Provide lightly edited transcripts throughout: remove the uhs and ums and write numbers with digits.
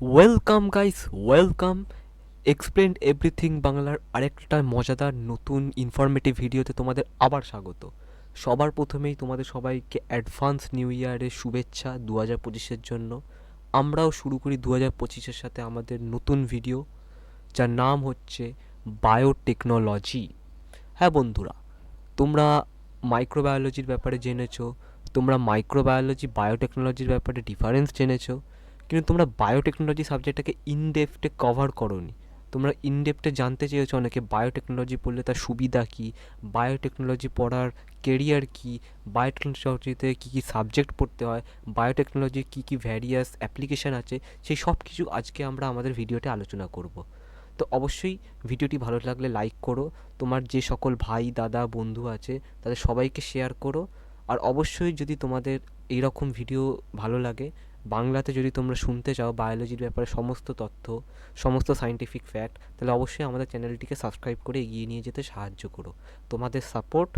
Welcome guys, welcome. Explain everything বাংলার আরেকটা মজাদার নতুন ইনফরমেটিভ ভিডিওতে তোমাদের আবার স্বাগত। সবার প্রথমেই তোমাদের সবাইকে অ্যাডভান্স নিউ ইয়ারের শুভেচ্ছা 2025-এর জন্য। আমরাও শুরু করি 2025-এর সাথে আমাদের নতুন ভিডিও, যার নাম হচ্ছে বায়োটেকনোলজি। হ্যাঁ বন্ধুরা, তোমরা মাইক্রোবায়োলজির ব্যাপারে জেনেছো, তোমরা মাইক্রোবায়োলজি বায়োটেকনোলজির ব্যাপারে ডিফারেন্স জেনেছো, কিন্তু তোমরা বায়োটেকনোলজি সাবজেক্টটাকে ইনডেপথে কভার করোনি। তোমরা ইনডেপথে জানতে চেয়েছো অনেকে বায়োটেকনোলজি পড়লে তার সুবিধা কী, বায়োটেকনোলজি পড়ার কেরিয়ার কী, বায়োটেকনোলজিতে কী কী সাবজেক্ট পড়তে হয়, বায়োটেকনোলজির কী কী ভ্যারিয়াস অ্যাপ্লিকেশান আছে, সেই সব কিছু আজকে আমরা আমাদের ভিডিওতে আলোচনা করব। তো অবশ্যই ভিডিওটি ভালো লাগলে লাইক করো, তোমার যে সকল ভাই দাদা বন্ধু আছে তাদের সবাইকে শেয়ার করো। আর অবশ্যই যদি তোমাদের এইরকম ভিডিও ভালো লাগে, বাংলাতে যদি তোমরা শুনতে চাও বায়োলজির ব্যাপারে সমস্ত তথ্য, সমস্ত সায়েন্টিফিক ফ্যাক্ট, তাহলে অবশ্যই আমাদের চ্যানেলটিকে সাবস্ক্রাইব করে এগিয়ে নিয়ে যেতে সাহায্য করো। তোমাদের সাপোর্ট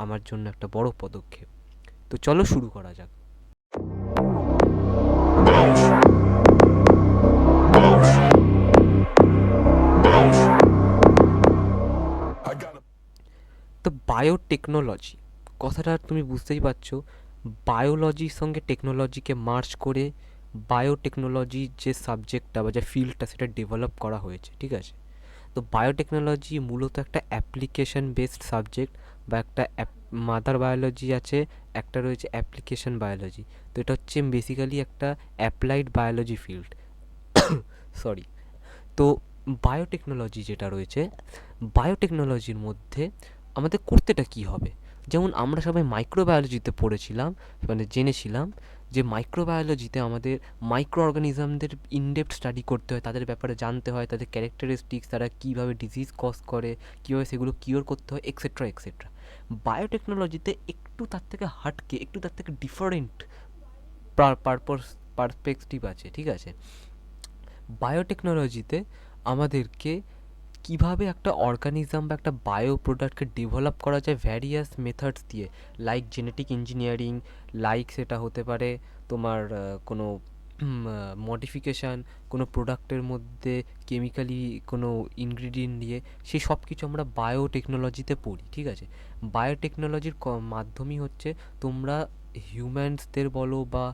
আমার জন্য একটা বড় পদক্ষেপ। তো চলো শুরু করা যাক। তো বায়োটেকনোলজি কথাটা তুমি বুঝতেই পারছো, বায়োলজির সঙ্গে টেকনোলজিকে মার্চ করে বায়োটেকনোলজির যে সাবজেক্টটা বা যে ফিল্ডটা সেটা ডেভেলপ করা হয়েছে, ঠিক আছে? তো বায়োটেকনোলজি মূলত একটা অ্যাপ্লিকেশন বেসড সাবজেক্ট বা একটা মাদার বায়োলজি আছে, একটা রয়েছে অ্যাপ্লিকেশন বায়োলজি। তো এটা হচ্ছে বেসিক্যালি একটা অ্যাপ্লাইড বায়োলজি ফিল্ড। সরি। তো বায়োটেকনোলজি যেটা রয়েছে, বায়োটেকনোলজির মধ্যে আমাদের করতেটা কী হবে? যেমন আমরা সবাই মাইক্রোবায়োলজিতে পড়েছিলাম, মানে জেনেছিলাম যে মাইক্রোবায়োলজিতে আমাদের মাইক্রো অর্গানিজমদের ইনডেপথ স্টাডি করতে হয়, তাদের ব্যাপারে জানতে হয়, তাদের ক্যারেক্টারিস্টিক্স, তারা কীভাবে ডিজিজ কজ করে, কীভাবে সেগুলো কিওর করতে হয়, এক্সেট্রা এক্সেট্রা। বায়োটেকনোলজিতে একটু তার থেকে হাটকে, একটু তার থেকে ডিফারেন্ট পারপস পার্সপেক্টিভ আছে, ঠিক আছে? বায়োটেকনোলজিতে আমাদেরকে কিভাবে একটা অর্গানিজম বা একটা বায়ো প্রোডাক্টকে ডেভেলপ করা যায় ভ্যারিয়াস মেথডস দিয়ে, লাইক জেনেটিক ইঞ্জিনিয়ারিং, লাইক সেটা হতে পারে তোমার কোনো মডিফিকেশান, কোনো প্রোডাক্টের মধ্যে কেমিক্যালি কোনো ইনগ্রিডিয়েন্ট দিয়ে, সেই সব কিছু আমরা বায়োটেকনোলজিতে পড়ি, ঠিক আছে? বায়োটেকনোলজির মাধ্যমই হচ্ছে তোমরা হিউম্যানসদের বলো বা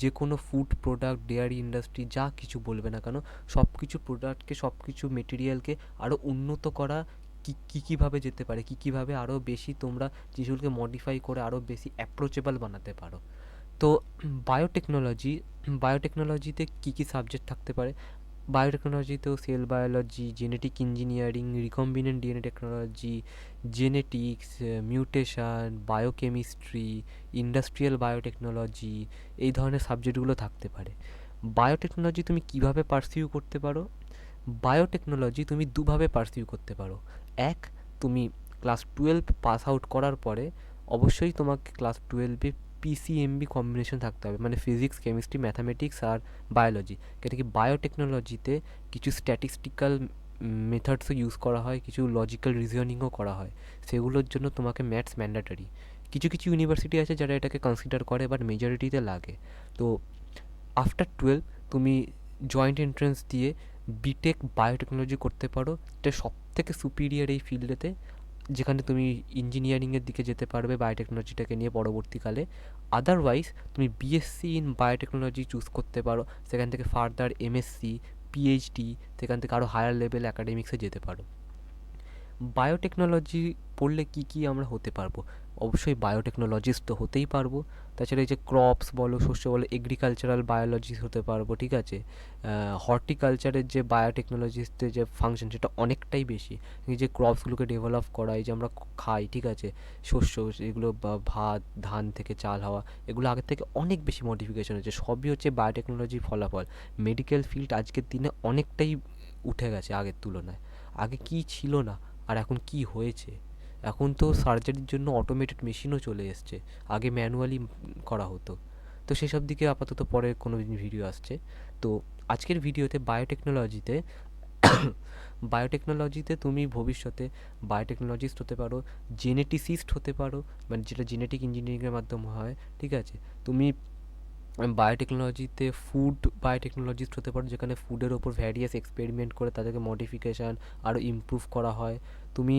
যে কোনো ফুড প্রোডাক্ট, ডেয়ারি ইন্ডাস্ট্রি, যা কিছু বলবে না কেন, সব কিছু প্রোডাক্টকে, সব কিছু মেটেরিয়ালকে আরও উন্নত করা, কীভাবে যেতে পারে, কীভাবে আরও বেশি তোমরা জিনিসগুলোকে মডিফাই করে আরও বেশি অ্যাপ্রোচেবল বানাতে পারো। তো বায়োটেকনোলজি, বায়োটেকনোলজিতে কী কী সাবজেক্ট থাকতে পারে? বায়োটেকনোলজিতেও cell biology, genetic engineering, recombinant DNA technology, genetics, mutation, biochemistry, industrial biotechnology, এই ধরনের সাবজেক্টগুলো থাকতে পারে। বায়োটেকনোলজি তুমি কিভাবে পার্সিউ করতে পারো? বায়োটেকনোলজি তুমি দুভাবে পার্সিউ করতে পারো। এক, তুমি ক্লাস 12 পাস আউট করার পরে অবশ্যই তোমাকে ক্লাস 12-এ পিসিএমবি কম্বিনেশন থাকতে হবে, মানে ফিজিক্স, কেমিস্ট্রি, ম্যাথামেটিক্স আর বায়োলজি। কেন কি বায়োটেকনোলজিতে কিছু স্ট্যাটিস্টিক্যাল মেথডসও ইউজ করা হয়, কিছু লজিক্যাল রিজনিংও করা হয়, সেগুলোর জন্য তোমাকে ম্যাথস ম্যান্ডেটরি। কিছু কিছু ইউনিভার্সিটি আছে যারা এটাকে কনসিডার করে, বাট মেজরিটিতে লাগে। তো আফটার 12 তুমি জয়েন্ট এন্ট্রেন্স দিয়ে বিটেক বায়োটেকনোলজি করতে পারো। এটা সব থেকে সুপিরিয়ার এই ফিল্ডেতে, যেখানে তুমি ইঞ্জিনিয়ারিংয়ের দিকে যেতে পারবে বায়োটেকনোলজিটাকে নিয়ে পরবর্তীকালে। আদারওয়াইজ তুমি বিএসসি ইন বায়োটেকনোলজি চুজ করতে পারো, সেখান থেকে ফার্দার এমএসসি, পিএইচডি, সেখান থেকে আরও হায়ার লেভেল অ্যাকাডেমিক্সে যেতে পারো। বায়োটেকনোলজি পড়লে কী কী আমরা হতে পারবো? অবশ্যই বায়োটেকনোলজিস্ট তো হতেই পারবো। তাছাড়া এই যে ক্রপস বলো, শস্য বলো, এগ্রিকালচারাল বায়োলজিস্ট হতে পারবো, ঠিক আছে? হর্টিকালচারের যে বায়োটেকনোলজিস্টের যে ফাংশন সেটা অনেকটাই বেশি। এই যে ক্রপসগুলোকে ডেভেলপ করা, এই যে আমরা খাই, ঠিক আছে, শস্য, এগুলো বা ভাত, ধান থেকে চাল হওয়া, এগুলো আগের থেকে অনেক বেশি মডিফিকেশন হচ্ছে, সবই হচ্ছে বায়োটেকনোলজির ফলাফল। মেডিকেল ফিল্ড আজকের দিনে অনেকটাই উঠে গেছে আগের তুলনায়। আগে কি ছিল না, আর এখন কি হয়েছে! এখন তো সার্জারির জন্য অটোমেটেড মেশিনও চলে এসছে, আগে ম্যানুয়ালি করা হতো। তো সেসব দিকে আপাতত পরে কোনো দিন ভিডিও আসছে। তো আজকের ভিডিওতে বায়োটেকনোলজিতে বায়োটেকনোলজিতে তুমি ভবিষ্যতে বায়োটেকনোলজিস্ট হতে পারো, জেনেটিসিস্ট হতে পারো, মানে যেটা জেনেটিক ইঞ্জিনিয়ারিংয়ের মাধ্যমে হয়, ঠিক আছে? তুমি বায়োটেকনোলজিতে ফুড বায়োটেকনোলজিস্ট হতে পারো, যেখানে ফুডের ওপর ভ্যারিয়াস এক্সপেরিমেন্ট করে তাদেরকে মডিফিকেশান আরও ইমপ্রুভ করা হয়। তুমি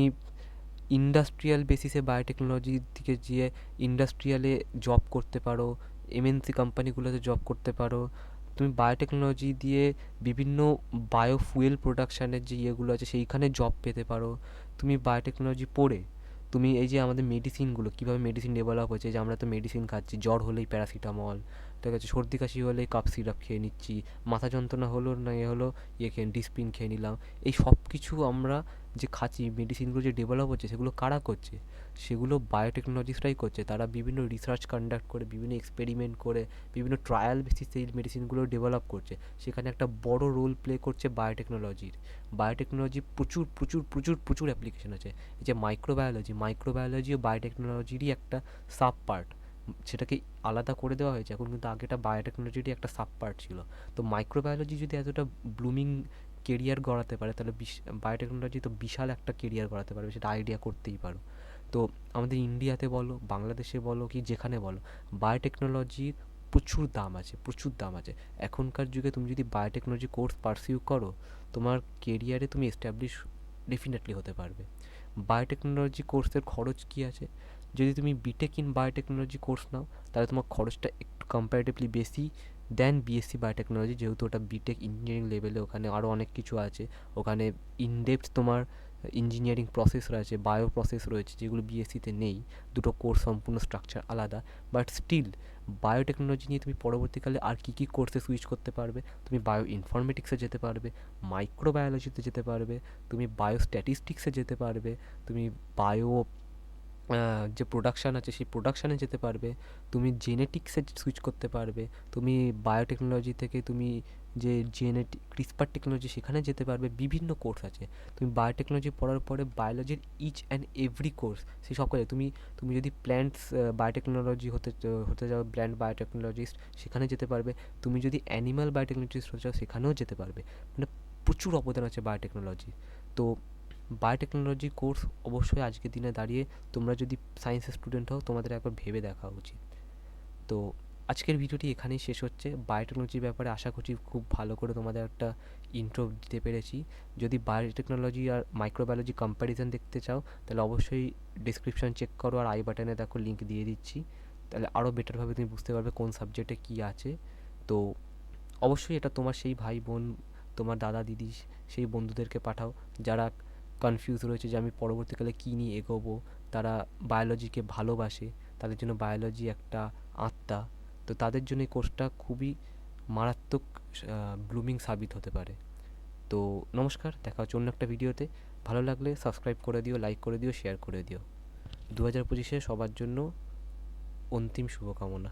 ইন্ডাস্ট্রিয়াল বেসিসে বায়োটেকনোলজির দিকে গিয়ে ইন্ডাস্ট্রিয়ালে জব করতে পারো, এমএনসি কোম্পানিগুলোতে জব করতে পারো। তুমি বায়োটেকনোলজি দিয়ে বিভিন্ন বায়োফুয়েল প্রোডাকশানের যে ইয়েগুলো আছে সেইখানে জব পেতে পারো। তুমি বায়োটেকনোলজি পড়ে তুমি এই যে আমাদের মেডিসিনগুলো কীভাবে মেডিসিন ডেভেলপ হয়েছে, যে আমরা তো মেডিসিন খাচ্ছি, জ্বর হলেই প্যারাসিটামল, ঠিক আছে, সর্দি কাশি হলেই কাপ সিরাপ খেয়ে নিচ্ছি, মাথা যন্ত্রণা হলো না এ হলো খেয়ে ডিসপিন খেয়ে নিলাম। এই সব কিছু আমরা যে খাচ্ছি, মেডিসিনগুলো যে ডেভেলপ হচ্ছে সেগুলো কারা করছে? সেগুলো বায়োটেকনোলজিস্টরাই করছে। তারা বিভিন্ন রিসার্চ কন্ডাক্ট করে, বিভিন্ন এক্সপেরিমেন্ট করে, বিভিন্ন ট্রায়াল বেসিসে এই মেডিসিনগুলো ডেভেলপ করছে। সেখানে একটা বড় রোল প্লে করছে বায়োটেকনোলজির। বায়োটেকনোলজি প্রচুর প্রচুর প্রচুর প্রচুর অ্যাপ্লিকেশন আছে। এই যে মাইক্রোবায়োলজিও বায়োটেকনোলজিরই একটা সাব পার্ট। সেটাকে আলাদা করে দেওয়া হয়েছে এখন, কিন্তু আগে এটা বায়োটেকনোলজিরই একটা সাব পার্ট ছিল। তো মাইক্রোবায়োলজি যদি এতটা ব্লুমিং কেরিয়ার গড়াতে পারে, তাহলে বায়োটেকনোলজি তো বিশাল একটা কেরিয়ার গড়াতে পারবে, সেটা আইডিয়া করতেই পারো। তো আমাদের ইন্ডিয়াতে বলো, বাংলাদেশে বলো, কি যেখানে বলো, বায়োটেকনোলজির প্রচুর দাম আছে, প্রচুর দাম আছে। এখনকার যুগে তুমি যদি বায়োটেকনোলজি কোর্স পারসিউ করো, তোমার কেরিয়ারে তুমি এস্টাবলিশ ডেফিনেটলি হতে পারবে। বায়োটেকনোলজি কোর্সের খরচ কী আছে? যদি তুমি বিটেক ইন বায়োটেকনোলজি কোর্স নাও, তাহলে তোমার খরচটা একটু কম্প্যারেটিভলি বেশি দেন বিএসসি বায়োটেকনোলজি, যেহেতু ওটা বিটেক ইঞ্জিনিয়ারিং লেভেলে, ওখানে আরও অনেক কিছু আছে। ওখানে ইনডেপথ তোমার ইঞ্জিনিয়ারিং প্রসেস রয়েছে, বায়ো প্রসেস রয়েছে, যেগুলো বিএসসিতে নেই। দুটো কোর্স সম্পূর্ণ স্ট্রাকচার আলাদা। বাট স্টিল বায়োটেকনোলজি নিয়ে তুমি পরবর্তীকালে আর কী কী কোর্সে সুইচ করতে পারবে? তুমি বায়ো ইনফরমেটিক্সে যেতে পারবে, মাইক্রোবায়োলজিতে যেতে পারবে, তুমি বায়ো স্ট্যাটিস্টিক্সে যেতে পারবে, তুমি বায়ো যে প্রোডাকশান আছে সেই প্রোডাকশানে যেতে পারবে, তুমি জেনেটিক্সে সুইচ করতে পারবে, তুমি বায়োটেকনোলজি থেকে তুমি যে ক্রিসপার টেকনোলজি সেখানে যেতে পারবে। বিভিন্ন কোর্স আছে। তুমি বায়োটেকনোলজি পড়ার পরে বায়োলজির ইচ অ্যান্ড এভরি কোর্স সেই সব কাজে তুমি তুমি যদি প্ল্যান্টস বায়োটেকনোলজি হতে যাও, প্ল্যান্ট বায়োটেকনোলজিস্ট, সেখানে যেতে পারবে। তুমি যদি অ্যানিমাল বায়োটেকনোলজিস্ট হতে চাও, সেখানেও যেতে পারবে। মানে প্রচুর অবদান আছে বায়োটেকনোলজি। তো বায়োটেকনোলজি কোর্স অবশ্যই আজকের দিনে দাঁড়িয়ে তোমরা যদি সায়েন্সের স্টুডেন্ট হও, তোমাদের একবার ভেবে দেখা উচিত। তো আজকের ভিডিওটি এখানেই শেষ হচ্ছে। বায়োটেকনোলজির ব্যাপারে আশা করছি খুব ভালো করে তোমাদের একটা ইন্ট্রো দিতে পেরেছি। যদি বায়োটেকনোলজি আর মাইক্রোবায়োলজি কম্প্যারিজন দেখতে চাও, তাহলে অবশ্যই ডিসক্রিপশন চেক করো, আর আই বাটনে দেখো লিঙ্ক দিয়ে দিচ্ছি। তাহলে আরও বেটারভাবে তুমি বুঝতে পারবে কোন সাবজেক্টে কী আছে। তো অবশ্যই এটা তোমার সেই ভাই বোন, তোমার দাদা দিদি, সেই বন্ধুদেরকে পাঠাও যারা কনফিউজ রয়েছে যে আমি পরবর্তীকালে কী নিয়ে এগোবো। তারা বায়োলজিকে ভালোবাসে, তাদের জন্য বায়োলজি একটা আত্মা। তো তাদের জন্য এই কোর্সটা খুবই মারাত্মক ব্লুমিং সাবিত হতে পারে। তো নমস্কার, দেখা হচ্ছে অন্য একটা ভিডিওতে। ভালো লাগলে সাবস্ক্রাইব করে দিও, লাইক করে দিও, শেয়ার করে দিও। 2025-এ সবার জন্য অন্তিম শুভকামনা।